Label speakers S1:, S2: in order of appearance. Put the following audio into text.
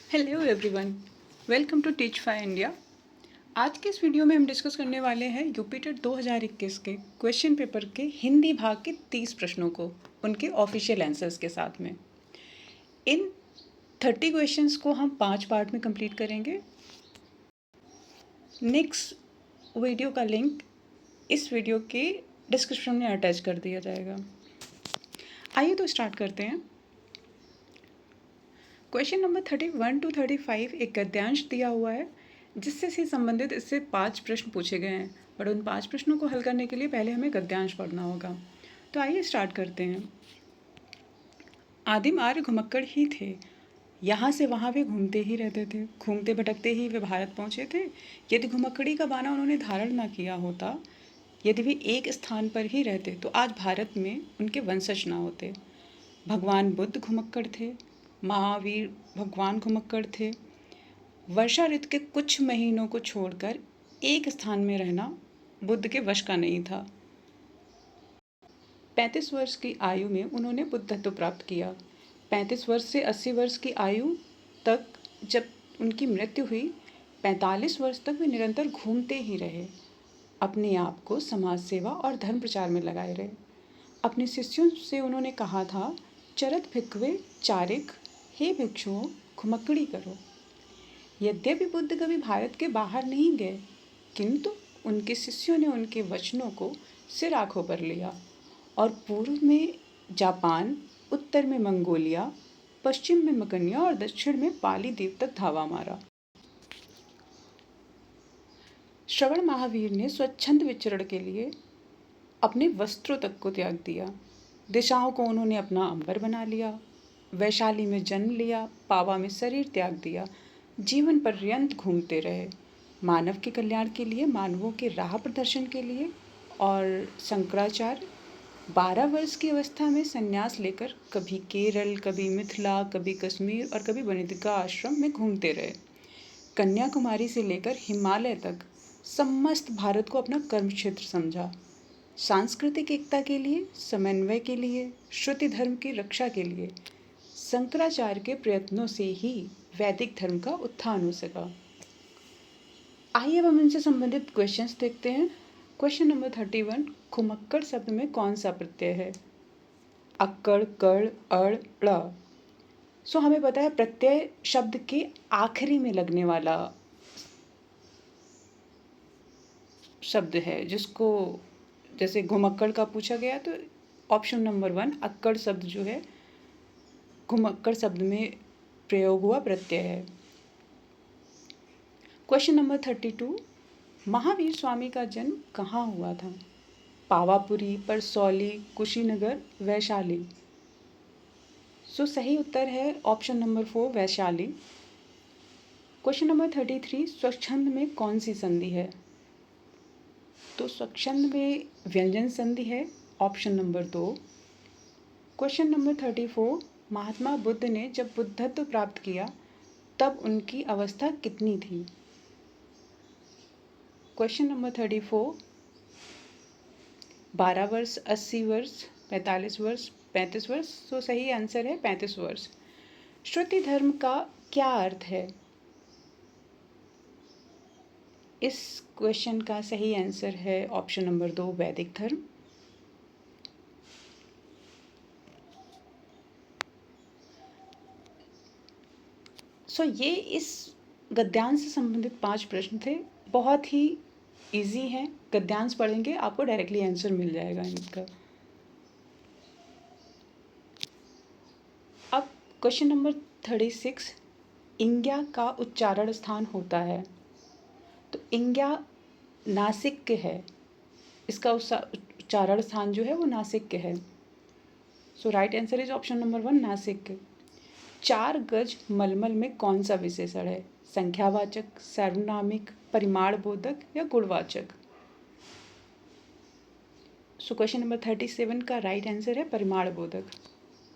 S1: Hello everyone, welcome to Teach Fi India. आज के इस वीडियो में हम डिस्कस करने वाले हैं यूपी टेट 2021 के क्वेश्चन पेपर के हिंदी भाग के 30 प्रश्नों को उनके ऑफिशियल आंसर्स के साथ में। इन 30 क्वेश्चंस को हम 5 पार्ट में कंप्लीट करेंगे। नेक्स्ट वीडियो का लिंक इस वीडियो के डिस्क्रिप्शन में अटैच कर दिया जाएगा। आइए तो स्टार्ट करते हैं। क्वेश्चन नंबर 31 टू 35 एक गद्यांश दिया हुआ है जिससे संबंधित इससे 5 प्रश्न पूछे गए हैं, और उन 5 प्रश्नों को हल करने के लिए पहले हमें गद्यांश पढ़ना होगा। तो आइए स्टार्ट करते हैं। आदिम आर्य घुमक्कड़ ही थे, यहाँ से वहाँ वे घूमते ही रहते थे, घूमते भटकते ही वे भारत पहुँचे थे। यदि घुमक्कड़ी का बाना उन्होंने धारण न किया होता, यदि वे एक स्थान पर ही रहते तो आज भारत में उनके वंशज न होते। भगवान बुद्ध घुमक्कड़ थे, महावीर भगवान घुमक्कड़ थे। वर्षा ऋतु के कुछ महीनों को छोड़कर एक स्थान में रहना बुद्ध के वश का नहीं था। 35 वर्ष की आयु में उन्होंने बुद्धत्व प्राप्त किया। 35 वर्ष से 80 वर्ष की आयु तक जब उनकी मृत्यु हुई, 45 वर्ष तक वे निरंतर घूमते ही रहे। अपने आप को समाज सेवा और धर्म प्रचार में लगाए रहे। अपने शिष्यों से उन्होंने कहा था, चरत भिक्खवे चारिक, हे भिक्षुओं घुमक्कड़ी करो। यद्यपि बुद्ध कभी भारत के बाहर नहीं गए, किंतु उनके शिष्यों ने उनके वचनों को सिर आंखों पर लिया और पूर्व में जापान, उत्तर में मंगोलिया, पश्चिम में मकनिया और दक्षिण में पाली द्वीप तक धावा मारा। श्रवण महावीर ने स्वच्छंद विचरण के लिए अपने वस्त्रों तक को त्याग दिया। दिशाओं को उन्होंने अपना अंबर बना लिया। वैशाली में जन्म लिया, पावा में शरीर त्याग दिया, जीवन पर्यंत घूमते रहे, मानव के कल्याण के लिए, मानवों के राह प्रदर्शन के लिए। और शंकराचार्य 12 वर्ष की अवस्था में संन्यास लेकर कभी केरल, कभी मिथिला, कभी कश्मीर और कभी वनिका आश्रम में घूमते रहे। कन्याकुमारी से लेकर हिमालय तक समस्त भारत को अपना कर्म क्षेत्र समझा। सांस्कृतिक एकता के लिए, समन्वय के लिए, श्रुति धर्म की रक्षा के लिए शंकराचार्य के प्रयत्नों से ही वैदिक धर्म का उत्थान हो सका। आइए अब हम इनसे संबंधित क्वेश्चंस देखते हैं। क्वेश्चन नंबर 31, घुमक्कड़ शब्द में कौन सा प्रत्यय है? अक्कड़, कड़, अड़, ड़। सो हमें पता है प्रत्यय शब्द के आखिरी में लगने वाला शब्द है, जिसको जैसे घुमक्कड़ का पूछा गया तो ऑप्शन नंबर 1 अक्कड़ शब्द जो है घुमक्कड़ शब्द में प्रयोग हुआ प्रत्यय है। क्वेश्चन नंबर 32, महावीर स्वामी का जन्म कहाँ हुआ था? पावापुरी, परसौली, कुशीनगर, वैशाली। सो सही उत्तर है option number 4 Vaishali. Question number 33, स्वच्छंद में कौन सी संधि है? तो स्वच्छंद में व्यंजन संधि है, option number 2। Question number 34, Mahatma Buddha ने जब बुद्धत्व प्राप्त किया तब उनकी अवस्था कितनी थी? क्वेश्चन नंबर 34, 12 वर्ष, 80 वर्ष, 45 वर्ष, 35 वर्ष। तो सही आंसर है 35 वर्ष। श्रुति धर्म का क्या अर्थ है? इस क्वेश्चन का सही आंसर है ऑप्शन नंबर 2 वैदिक धर्म। सो ये इस गद्यांश से संबंधित 5 प्रश्न थे। बहुत ही इजी हैं। गद्यांश पढ़ेंगे आपको डायरेक्टली आंसर मिल जाएगा इनका। अब क्वेश्चन नंबर 36, इंग्या का उच्चारण स्थान होता है। तो इंग्या नासिक है, इसका उच्चारण स्थान जो है वो नासिक है। So right answer is option number 1 Nashik. 4 गज मलमल में कौन सा विशेषण है? संख्यावाचक, सार्वनामिक, परिमाणबोधक या गुणवाचक? सो क्वेश्चन नंबर 37 का राइट आंसर है परिमाणबोधक।